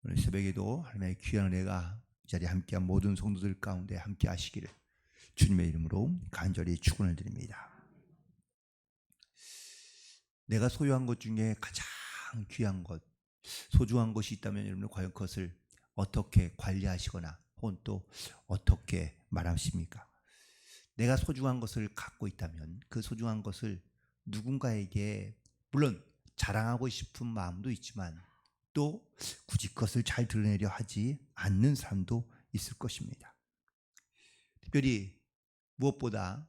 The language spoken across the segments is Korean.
오늘 새벽에도 하나님의 귀한 은혜가 이 자리에 함께한 모든 성도들 가운데 함께 하시기를 주님의 이름으로 간절히 축원을 드립니다. 내가 소유한 것 중에 가장 귀한 것, 소중한 것이 있다면 여러분은 과연 그것을 어떻게 관리하시거나 혹은 또 어떻게 말하십니까? 내가 소중한 것을 갖고 있다면 그 소중한 것을 누군가에게 물론 자랑하고 싶은 마음도 있지만 또 굳이 그것을 잘 드러내려 하지 않는 사람도 있을 것입니다. 특별히 무엇보다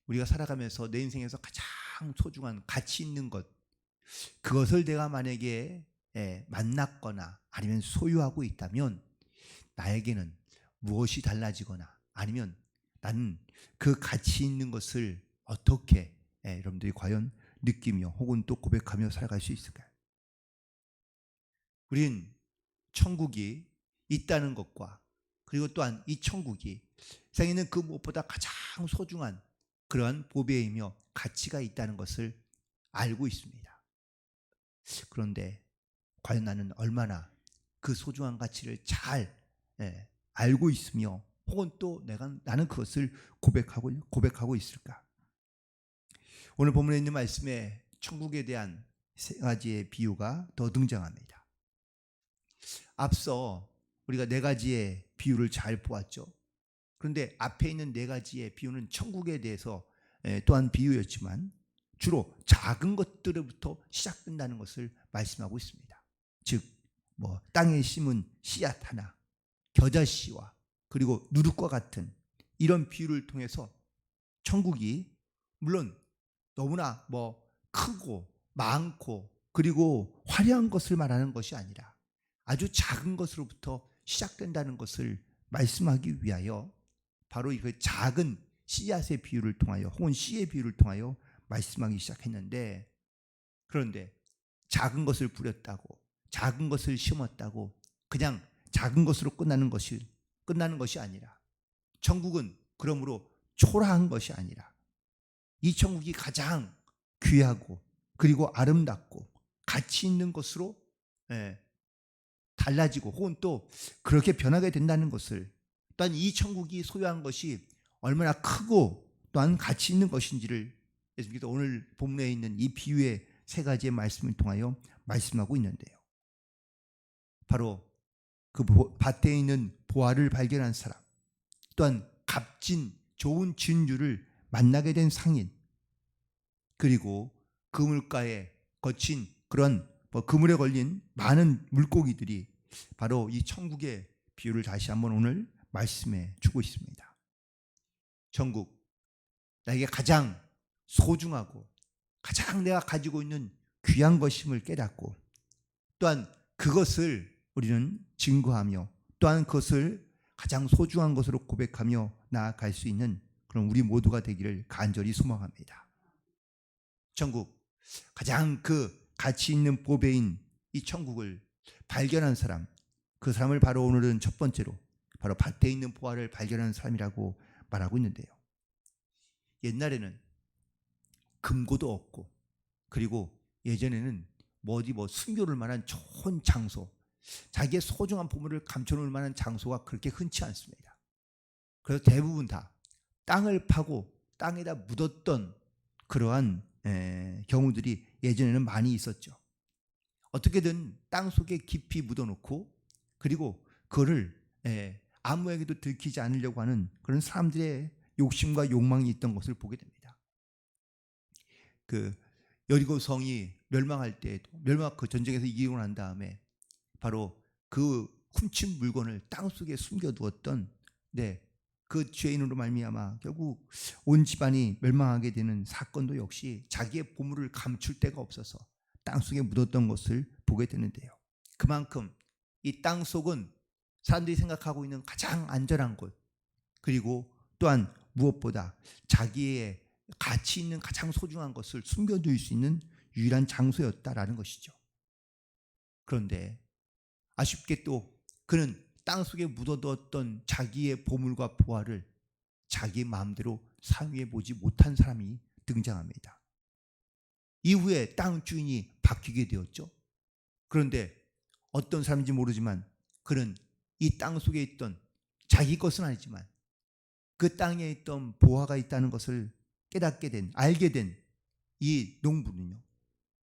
우리가 살아가면서 내 인생에서 가장 소중한 가치 있는 것, 그것을 내가 만약에 만났거나 아니면 소유하고 있다면 나에게는 무엇이 달라지거나 아니면 나는 그 가치 있는 것을 어떻게 여러분들이 과연 느끼며 혹은 또 고백하며 살아갈 수 있을까요? 우린 천국이 있다는 것과 그리고 또한 이 천국이 세상에 있는 그 무엇보다 가장 소중한 그러한 보배이며 가치가 있다는 것을 알고 있습니다. 그런데 과연 나는 얼마나 그 소중한 가치를 잘 알고 있으며 혹은 또 나는 그것을 고백하고 있을까? 오늘 본문에 있는 말씀에 천국에 대한 세 가지의 비유가 더 등장합니다. 앞서 우리가 네 가지의 비유를 잘 보았죠. 그런데 앞에 있는 네 가지의 비유는 천국에 대해서 또한 비유였지만 주로 작은 것들부터 시작된다는 것을 말씀하고 있습니다. 즉, 땅에 심은 씨앗 하나, 겨자씨와 그리고 누룩과 같은 이런 비유를 통해서 천국이 물론 너무나 크고 많고 그리고 화려한 것을 말하는 것이 아니라 아주 작은 것으로부터 시작된다는 것을 말씀하기 위하여 바로 그 작은 씨앗의 비유를 통하여 혹은 씨의 비유를 통하여 말씀하기 시작했는데, 그런데 작은 것을 뿌렸다고 작은 것을 심었다고 그냥 작은 것으로 끝나는 것이 아니라 천국은 그러므로 초라한 것이 아니라 이 천국이 가장 귀하고 그리고 아름답고 가치 있는 것으로 달라지고 혹은 또 그렇게 변하게 된다는 것을, 또한 이 천국이 소유한 것이 얼마나 크고 또한 가치 있는 것인지를 예수님께서 오늘 본문에 있는 이 비유의 세 가지의 말씀을 통하여 말씀하고 있는데요. 바로 그 밭에 있는 보화를 발견한 사람, 또한 값진 좋은 진주를 만나게 된 상인, 그리고 그물가에 거친 그런 그물에 걸린 많은 물고기들이 바로 이 천국의 비유를 다시 한번 오늘 말씀해 주고 있습니다. 천국, 나에게 가장 소중하고 가장 내가 가지고 있는 귀한 것임을 깨닫고 또한 그것을 우리는 증거하며 또한 그것을 가장 소중한 것으로 고백하며 나아갈 수 있는 그런 우리 모두가 되기를 간절히 소망합니다. 천국, 가장 그 가치 있는 보배인 이 천국을 발견한 사람, 그 사람을 바로 오늘은 첫 번째로 바로 밭에 있는 보화를 발견한 사람이라고 말하고 있는데요. 옛날에는 금고도 없고 그리고 예전에는 어디 숨겨놓을 만한 좋은 장소, 자기의 소중한 보물을 감춰놓을 만한 장소가 그렇게 흔치 않습니다. 그래서 대부분 다 땅을 파고 땅에다 묻었던 그러한 경우들이 예전에는 많이 있었죠. 어떻게든 땅 속에 깊이 묻어놓고 그리고 그거를 아무에게도 들키지 않으려고 하는 그런 사람들의 욕심과 욕망이 있던 것을 보게 됩니다. 그 여리고 성이 멸망할 때에도 그 전쟁에서 이기고 난 다음에 바로 그 훔친 물건을 땅 속에 숨겨두었던 그 죄인으로 말미암아 결국 온 집안이 멸망하게 되는 사건도 역시 자기의 보물을 감출 데가 없어서 땅속에 묻었던 것을 보게 되는데요. 그만큼 이 땅속은 사람들이 생각하고 있는 가장 안전한 곳, 그리고 또한 무엇보다 자기의 가치 있는 가장 소중한 것을 숨겨둘 수 있는 유일한 장소였다라는 것이죠. 그런데 아쉽게 또 그는 땅속에 묻어두었던 자기의 보물과 보화를 자기 마음대로 사용해 보지 못한 사람이 등장합니다. 이후에 땅 주인이 바뀌게 되었죠. 그런데 어떤 사람인지 모르지만 그는 이 땅 속에 있던 자기 것은 아니지만 그 땅에 있던 보화가 있다는 것을 깨닫게 된, 알게 된 이 농부는요,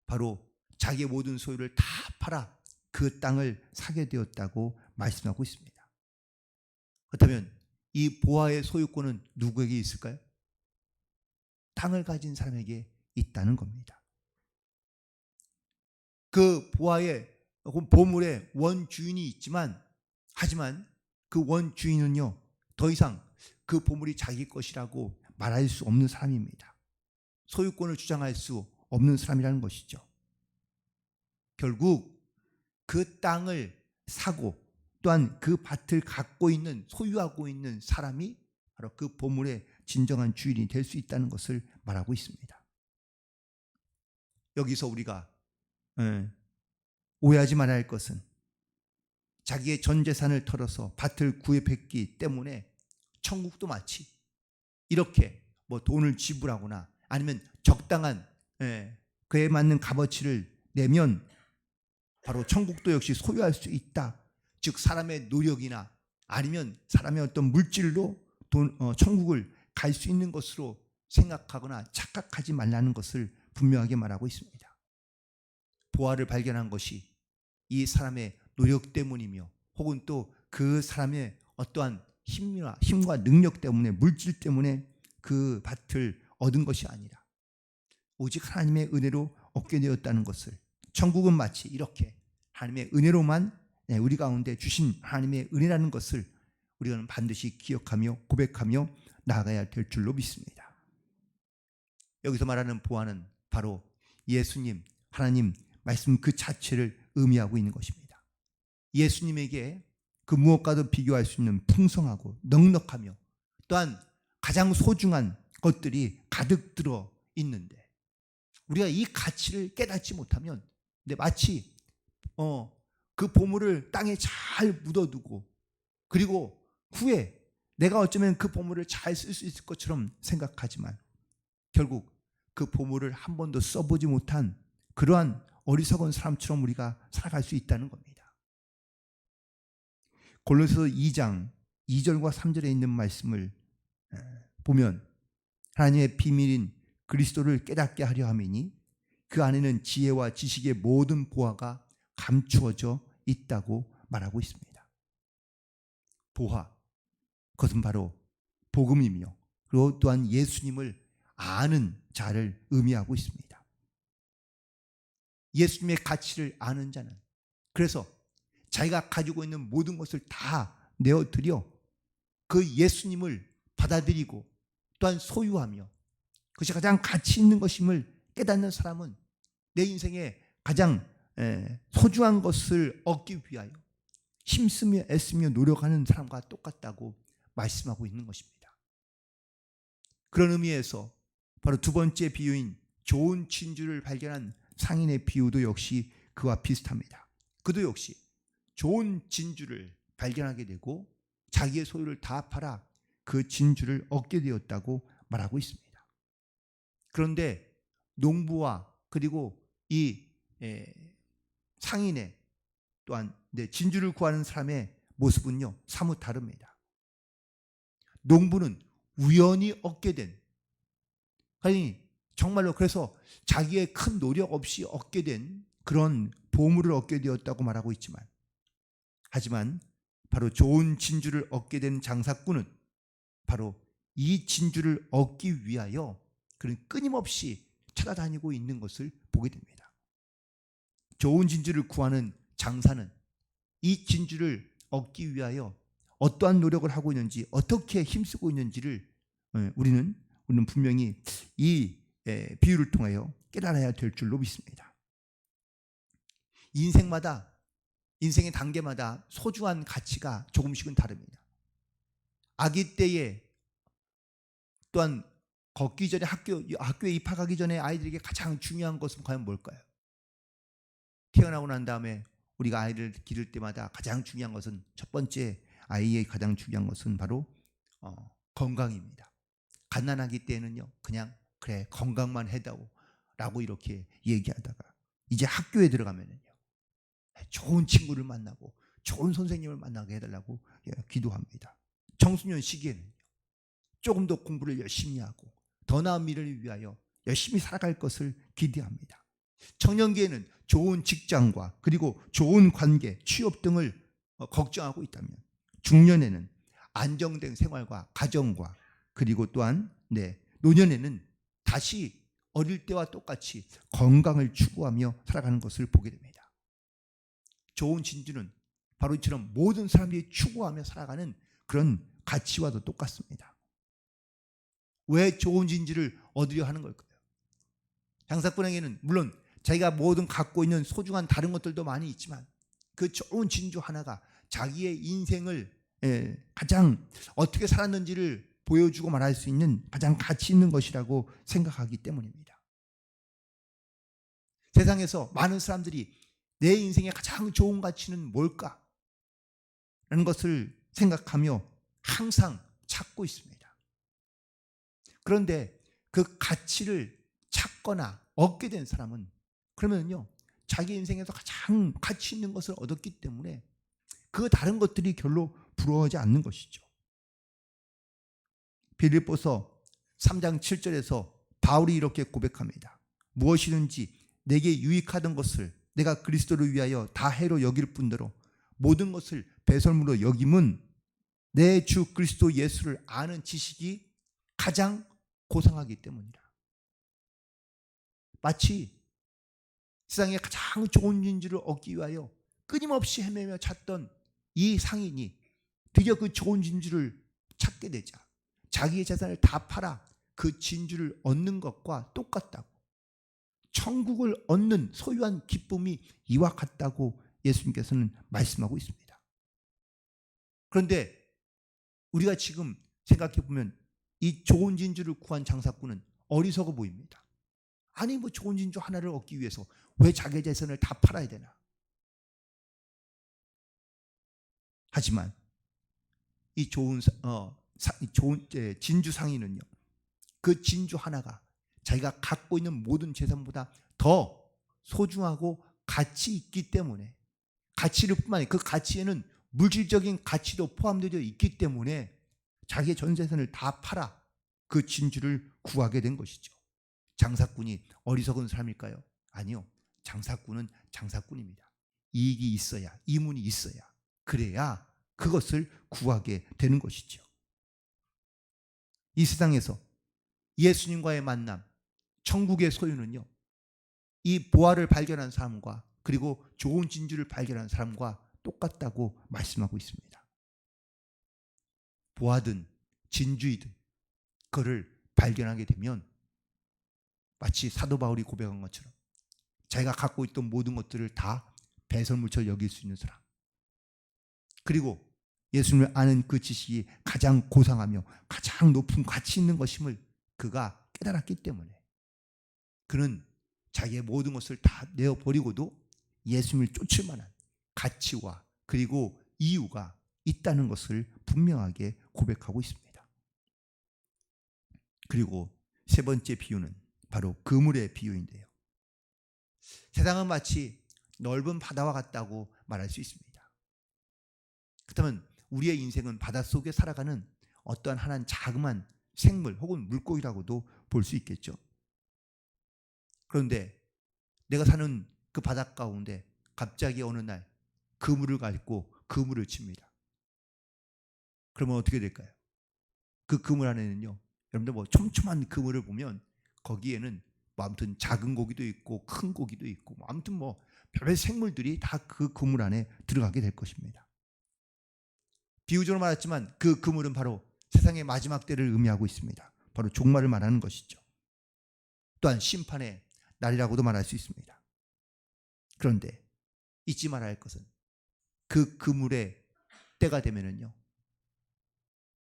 바로 자기의 모든 소유를 다 팔아 그 땅을 사게 되었다고 말씀하고 있습니다. 그렇다면 이 보화의 소유권은 누구에게 있을까요? 땅을 가진 사람에게 있다는 겁니다. 그 보화의 보물의 원주인이 있지만, 하지만 그 원주인은요, 더 이상 그 보물이 자기 것이라고 말할 수 없는 사람입니다. 소유권을 주장할 수 없는 사람이라는 것이죠. 결국 그 땅을 사고 또한 그 밭을 갖고 있는, 소유하고 있는 사람이 바로 그 보물의 진정한 주인이 될 수 있다는 것을 말하고 있습니다. 여기서 우리가 오해하지 말아야 할 것은, 자기의 전 재산을 털어서 밭을 구입했기 때문에 천국도 마치 이렇게 뭐 돈을 지불하거나 아니면 적당한 그에 맞는 값어치를 내면 바로 천국도 역시 소유할 수 있다. 즉 사람의 노력이나 아니면 사람의 어떤 물질로 천국을 갈 수 있는 것으로 생각하거나 착각하지 말라는 것을 분명하게 말하고 있습니다. 보화를 발견한 것이 이 사람의 노력 때문이며 혹은 또 그 사람의 어떠한 힘과 능력 때문에, 물질 때문에 그 밭을 얻은 것이 아니라 오직 하나님의 은혜로 얻게 되었다는 것을, 천국은 마치 이렇게 하나님의 은혜로만 우리 가운데 주신 하나님의 은혜라는 것을 우리는 반드시 기억하며 고백하며 나아가야 될 줄로 믿습니다. 여기서 말하는 보화는 바로 예수님, 하나님 말씀 그 자체를 의미하고 있는 것입니다. 예수님에게 그 무엇과도 비교할 수 있는 풍성하고 넉넉하며 또한 가장 소중한 것들이 가득 들어 있는데, 우리가 이 가치를 깨닫지 못하면 마치 그 보물을 땅에 잘 묻어두고 그리고 후에 내가 어쩌면 그 보물을 잘 쓸 수 있을 것처럼 생각하지만 결국 그 보물을 한 번도 써보지 못한 그러한 어리석은 사람처럼 우리가 살아갈 수 있다는 겁니다. 골로새서 2장 2절과 3절에 있는 말씀을 보면, 하나님의 비밀인 그리스도를 깨닫게 하려 함이니 그 안에는 지혜와 지식의 모든 보화가 감추어져 있다고 말하고 있습니다. 보화, 그것은 바로 복음이며 그리고 또한 예수님을 아는 자를 의미하고 있습니다. 예수님의 가치를 아는 자는, 그래서 자기가 가지고 있는 모든 것을 다 내어드려 그 예수님을 받아들이고 또한 소유하며 그것이 가장 가치 있는 것임을 깨닫는 사람은 내 인생에 가장 소중한 것을 얻기 위하여 힘쓰며 애쓰며 노력하는 사람과 똑같다고 말씀하고 있는 것입니다. 그런 의미에서 바로 두 번째 비유인 좋은 진주를 발견한 상인의 비유도 역시 그와 비슷합니다. 그도 역시 좋은 진주를 발견하게 되고 자기의 소유를 다 팔아 그 진주를 얻게 되었다고 말하고 있습니다. 그런데 농부와 그리고 이 상인의 또한 진주를 구하는 사람의 모습은요 사뭇 다릅니다. 농부는 우연히 얻게 된, 아니 정말로 그래서 자기의 큰 노력 없이 얻게 된 그런 보물을 얻게 되었다고 말하고 있지만, 하지만 바로 좋은 진주를 얻게 된 장사꾼은 바로 이 진주를 얻기 위하여 그는 끊임없이 찾아다니고 있는 것을 보게 됩니다. 좋은 진주를 구하는 장사는 이 진주를 얻기 위하여 어떠한 노력을 하고 있는지, 어떻게 힘쓰고 있는지를 우리는 분명히 이 비유를 통하여 깨달아야 될 줄로 믿습니다. 인생의 단계마다 소중한 가치가 조금씩은 다릅니다. 아기 때에 또한 걷기 전에 학교에 입학하기 전에 아이들에게 가장 중요한 것은 과연 뭘까요? 태어나고 난 다음에 우리가 아이를 기를 때마다 가장 중요한 것은, 첫 번째 아이의 가장 중요한 것은 바로 건강입니다. 갓난아기 때는요 그냥 그래 건강만 해다오 라고 이렇게 얘기하다가 이제 학교에 들어가면은요 좋은 친구를 만나고 좋은 선생님을 만나게 해달라고 기도합니다. 청소년 시기에는 조금 더 공부를 열심히 하고 더 나은 미래를 위하여 열심히 살아갈 것을 기대합니다. 청년기에는 좋은 직장과 그리고 좋은 관계, 취업 등을 걱정하고 있다면 중년에는 안정된 생활과 가정과 그리고 또한 노년에는 다시 어릴 때와 똑같이 건강을 추구하며 살아가는 것을 보게 됩니다. 좋은 진주는 바로 이처럼 모든 사람들이 추구하며 살아가는 그런 가치와도 똑같습니다. 왜 좋은 진주를 얻으려 하는 걸까요? 장사꾼에게는 물론 자기가 모든 갖고 있는 소중한 다른 것들도 많이 있지만 그 좋은 진주 하나가 자기의 인생을 가장 어떻게 살았는지를 보여주고 말할 수 있는 가장 가치 있는 것이라고 생각하기 때문입니다. 세상에서 많은 사람들이 내 인생의 가장 좋은 가치는 뭘까? 라는 것을 생각하며 항상 찾고 있습니다. 그런데 그 가치를 찾거나 얻게 된 사람은 그러면요 자기 인생에서 가장 가치 있는 것을 얻었기 때문에 그 다른 것들이 별로 부러워하지 않는 것이죠. 빌립보서 3장 7절에서 바울이 이렇게 고백합니다. 무엇이든지 내게 유익하던 것을 내가 그리스도를 위하여 다 해로 여길 뿐더러 모든 것을 배설물로 여김은 내 주 그리스도 예수를 아는 지식이 가장 고상하기 때문이라. 마치 세상에 가장 좋은 진주를 얻기 위하여 끊임없이 헤매며 찾던 이 상인이 드디어 그 좋은 진주를 찾게 되자 자기의 재산을 다 팔아 그 진주를 얻는 것과 똑같다고, 천국을 얻는 소유한 기쁨이 이와 같다고 예수님께서는 말씀하고 있습니다. 그런데 우리가 지금 생각해 보면 이 좋은 진주를 구한 장사꾼은 어리석어 보입니다. 아니 뭐 좋은 진주 하나를 얻기 위해서 왜 자기 재산을 다 팔아야 되나? 하지만 이 좋은 진주 상인은요, 그 진주 하나가 자기가 갖고 있는 모든 재산보다 더 소중하고 가치 있기 때문에, 가치를 뿐만 아니라 그 가치에는 물질적인 가치도 포함되어 있기 때문에 자기의 전 재산을 다 팔아 그 진주를 구하게 된 것이죠. 장사꾼이 어리석은 사람일까요? 아니요. 장사꾼은 장사꾼입니다. 이익이 있어야, 이문이 있어야, 그래야 그것을 구하게 되는 것이죠. 이 세상에서 예수님과의 만남, 천국의 소유는요, 이 보화를 발견한 사람과 그리고 좋은 진주를 발견한 사람과 똑같다고 말씀하고 있습니다. 보화든 진주이든 그를 발견하게 되면 마치 사도 바울이 고백한 것처럼 자기가 갖고 있던 모든 것들을 다 배설물처럼 여길 수 있는 사람, 그리고 예수님을 아는 그 지식이 가장 고상하며 가장 높은 가치 있는 것임을 그가 깨달았기 때문에 그는 자기의 모든 것을 다 내어버리고도 예수님을 쫓을 만한 가치와 그리고 이유가 있다는 것을 분명하게 고백하고 있습니다. 그리고 세 번째 비유는 바로 그물의 비유인데요. 세상은 마치 넓은 바다와 같다고 말할 수 있습니다. 그렇다면 우리의 인생은 바닷속에 살아가는 어떠한 하나는 자그마한 생물 혹은 물고기라고도 볼 수 있겠죠. 그런데 내가 사는 그 바다 가운데 갑자기 어느 날 그물을 갖고 그물을 칩니다. 그러면 어떻게 될까요? 그 그물 안에는요, 여러분들 뭐 촘촘한 그물을 보면 거기에는 뭐 아무튼 작은 고기도 있고 큰 고기도 있고 뭐 아무튼 뭐 별별 생물들이 다 그 그물 안에 들어가게 될 것입니다. 비유적으로 말했지만 그 그물은 바로 세상의 마지막 때를 의미하고 있습니다. 바로 종말을 말하는 것이죠. 또한 심판의 날이라고도 말할 수 있습니다. 그런데 잊지 말아야 할 것은 그 그물의 때가 되면은요,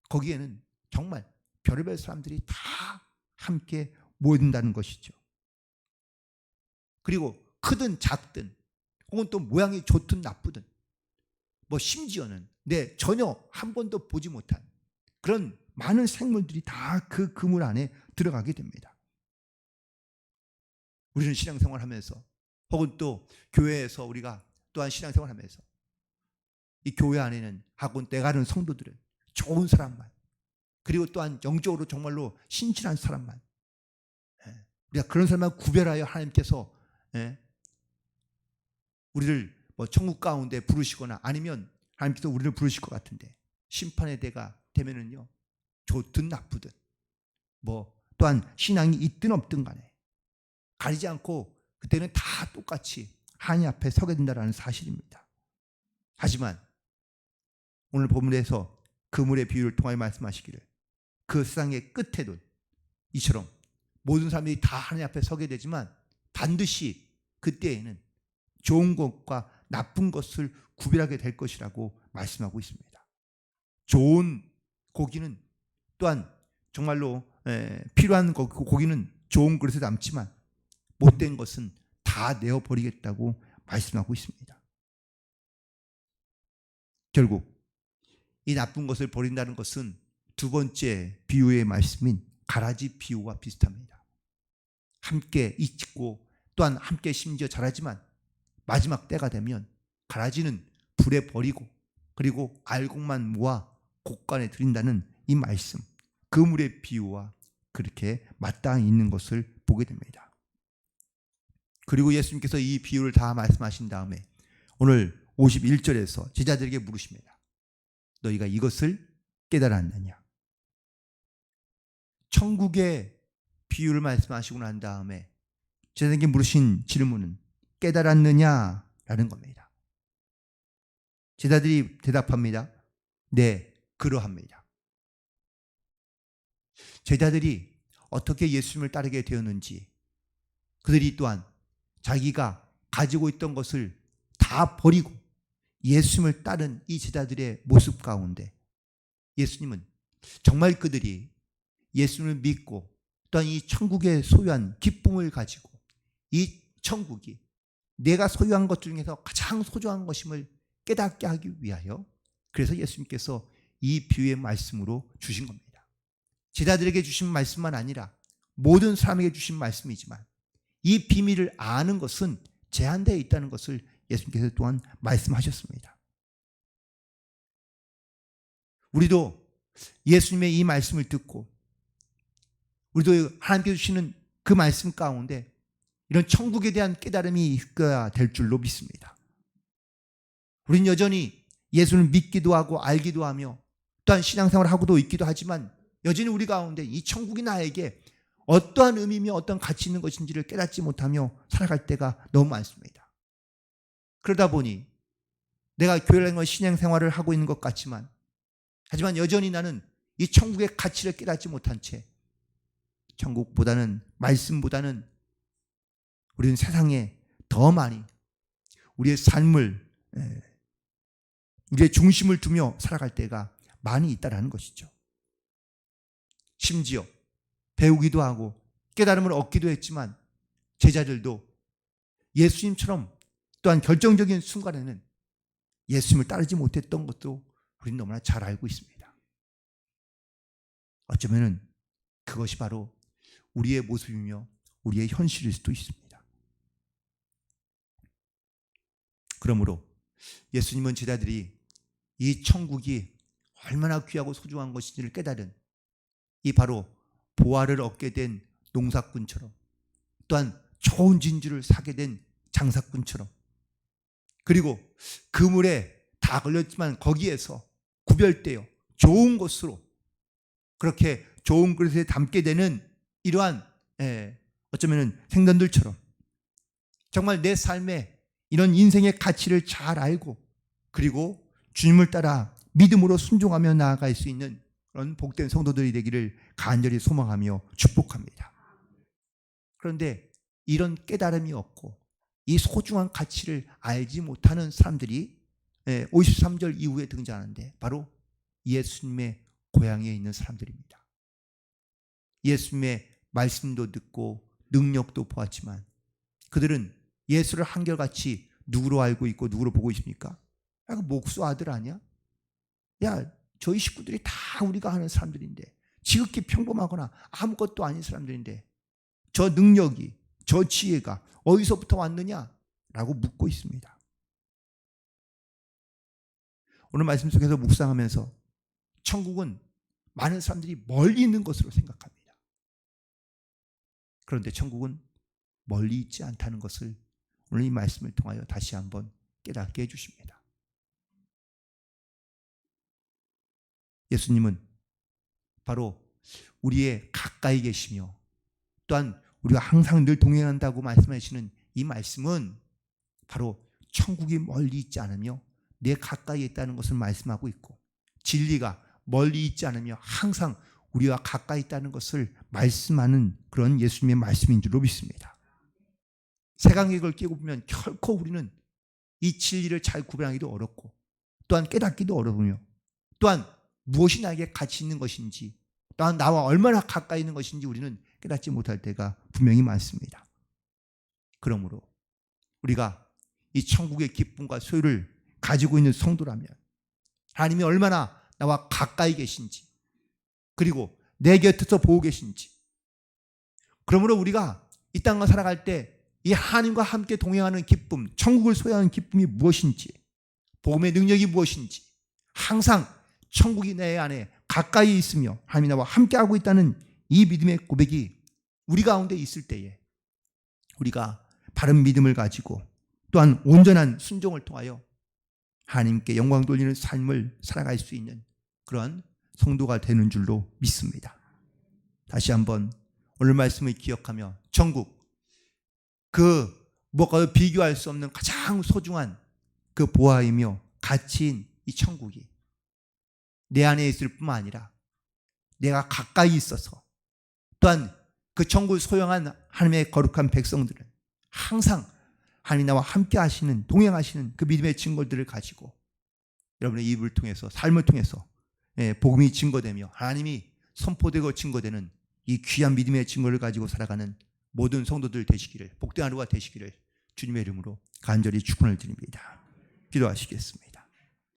거기에는 정말 별의별 사람들이 다 함께 모인다는 것이죠. 그리고 크든 작든 혹은 또 모양이 좋든 나쁘든 뭐 심지어는 전혀 한 번도 보지 못한 그런 많은 생물들이 다 그 그물 안에 들어가게 됩니다. 우리는 신앙생활하면서 혹은 또 교회에서 우리가 또한 신앙생활하면서 이 교회 안에는 하고 내가 아는 성도들은 좋은 사람만, 그리고 또한 영적으로 정말로 신실한 사람만, 우리가 그런 사람만 구별하여 하나님께서 우리를 뭐 천국 가운데 부르시거나 아니면 하나님께서 우리를 부르실 것 같은데, 심판의 때가 되면은요, 좋든 나쁘든 뭐 또한 신앙이 있든 없든 간에 가리지 않고 그때는 다 똑같이 하나님 앞에 서게 된다는 사실입니다. 하지만 오늘 본문에서 그물의 비유를 통하여 말씀하시기를, 그 세상의 끝에도 이처럼 모든 사람들이 다 하나님 앞에 서게 되지만 반드시 그때에는 좋은 것과 나쁜 것을 구별하게 될 것이라고 말씀하고 있습니다. 좋은 고기는 또한 정말로 필요한 고기는 좋은 그릇에 남지만 못된 것은 다 내어버리겠다고 말씀하고 있습니다. 결국 이 나쁜 것을 버린다는 것은 두 번째 비유의 말씀인 가라지 비유와 비슷합니다. 함께 잊고 또한 함께 심지어 자라지만 마지막 때가 되면 가라지는 불에 버리고 그리고 알곡만 모아 곡간에 들인다는 이 말씀, 그물의 비유와 그렇게 마땅히 있는 것을 보게 됩니다. 그리고 예수님께서 이 비유를 다 말씀하신 다음에 오늘 51절에서 제자들에게 물으십니다. 너희가 이것을 깨달았느냐? 천국의 비유를 말씀하시고 난 다음에 제자들에게 물으신 질문은 깨달았느냐라는 겁니다. 제자들이 대답합니다. 네, 그러합니다. 제자들이 어떻게 예수님을 따르게 되었는지, 그들이 또한 자기가 가지고 있던 것을 다 버리고 예수님을 따른 이 제자들의 모습 가운데 예수님은 정말 그들이 예수님을 믿고 또한 이 천국의 소유한 기쁨을 가지고 이 천국이 내가 소유한 것 중에서 가장 소중한 것임을 깨닫게 하기 위하여, 그래서 예수님께서 이 비유의 말씀으로 주신 겁니다. 제자들에게 주신 말씀만 아니라 모든 사람에게 주신 말씀이지만 이 비밀을 아는 것은 제한되어 있다는 것을 예수님께서 또한 말씀하셨습니다. 우리도 예수님의 이 말씀을 듣고 우리도 하나님께서 주시는 그 말씀 가운데 이런 천국에 대한 깨달음이 있어야 될 줄로 믿습니다. 우리는 여전히 예수를 믿기도 하고 알기도 하며 또한 신앙생활을 하고도 있기도 하지만 여전히 우리 가운데 이 천국이 나에게 어떠한 의미며 어떤 가치 있는 것인지를 깨닫지 못하며 살아갈 때가 너무 많습니다. 그러다 보니 내가 교회라는 신앙생활을 하고 있는 것 같지만 하지만 여전히 나는 이 천국의 가치를 깨닫지 못한 채 천국보다는, 말씀보다는 우리는 세상에 더 많이 우리의 삶을, 우리의 중심을 두며 살아갈 때가 많이 있다는 것이죠. 심지어 배우기도 하고 깨달음을 얻기도 했지만 제자들도 예수님처럼 또한 결정적인 순간에는 예수님을 따르지 못했던 것도 우리는 너무나 잘 알고 있습니다. 어쩌면 그것이 바로 우리의 모습이며 우리의 현실일 수도 있습니다. 그러므로 예수님은 제자들이 이 천국이 얼마나 귀하고 소중한 것인지를 깨달은 이 바로 보화를 얻게 된 농사꾼처럼 또한 좋은 진주를 사게 된 장사꾼처럼, 그리고 그물에 다 걸렸지만 거기에서 구별되어 좋은 것으로 그렇게 좋은 그릇에 담게 되는 이러한 어쩌면 생선들처럼 정말 내 삶에 이런 인생의 가치를 잘 알고 그리고 주님을 따라 믿음으로 순종하며 나아갈 수 있는 그런 복된 성도들이 되기를 간절히 소망하며 축복합니다. 그런데 이런 깨달음이 없고 이 소중한 가치를 알지 못하는 사람들이 53절 이후에 등장하는데 바로 예수님의 고향에 있는 사람들입니다. 예수님의 말씀도 듣고 능력도 보았지만 그들은 예수를 한결같이 누구로 알고 있고 누구로 보고 있습니까? 야, 그 목수 아들 아니야? 야, 저희 식구들이 다 우리가 하는 사람들인데, 지극히 평범하거나 아무것도 아닌 사람들인데 저 능력이, 저 지혜가 어디서부터 왔느냐? 라고 묻고 있습니다. 오늘 말씀 속에서 묵상하면서 천국은 많은 사람들이 멀리 있는 것으로 생각합니다. 그런데 천국은 멀리 있지 않다는 것을 오늘 이 말씀을 통하여 다시 한번 깨닫게 해주십니다. 예수님은 바로 우리의 가까이 계시며 또한 우리가 항상 늘 동행한다고 말씀하시는 이 말씀은 바로 천국이 멀리 있지 않으며 내 가까이에 있다는 것을 말씀하고 있고, 진리가 멀리 있지 않으며 항상 우리와 가까이 있다는 것을 말씀하는 그런 예수님의 말씀인 줄로 믿습니다. 세간객을 끼고 보면 결코 우리는 이 진리를 잘 구별하기도 어렵고 또한 깨닫기도 어려우며 또한 무엇이 나에게 가치 있는 것인지 또한 나와 얼마나 가까이 있는 것인지 우리는 깨닫지 못할 때가 분명히 많습니다. 그러므로 우리가 이 천국의 기쁨과 소유를 가지고 있는 성도라면 하나님이 얼마나 나와 가까이 계신지 그리고 내 곁에서 보고 계신지, 그러므로 우리가 이 땅을 살아갈 때 이 하나님과 함께 동행하는 기쁨, 천국을 소유하는 기쁨이 무엇인지, 복음의 능력이 무엇인지, 항상 천국이 내 안에 가까이 있으며 하나님이 나와 함께하고 있다는 이 믿음의 고백이 우리 가운데 있을 때에 우리가 바른 믿음을 가지고 또한 온전한 순종을 통하여 하나님께 영광 돌리는 삶을 살아갈 수 있는 그런 성도가 되는 줄로 믿습니다. 다시 한번 오늘 말씀을 기억하며 천국, 그 무엇과도 비교할 수 없는 가장 소중한 그 보화이며 가치인 이 천국이 내 안에 있을 뿐만 아니라 내가 가까이 있어서 또한 그 천국을 소유한 하나님의 거룩한 백성들은 항상 하나님 나와 함께 하시는, 동행하시는 그 믿음의 증거들을 가지고 여러분의 입을 통해서, 삶을 통해서 복음이 증거되며 하나님이 선포되고 증거되는 이 귀한 믿음의 증거를 가지고 살아가는 모든 성도들 되시기를, 복된 하루가 되시기를 주님의 이름으로 간절히 축원을 드립니다. 기도하시겠습니다.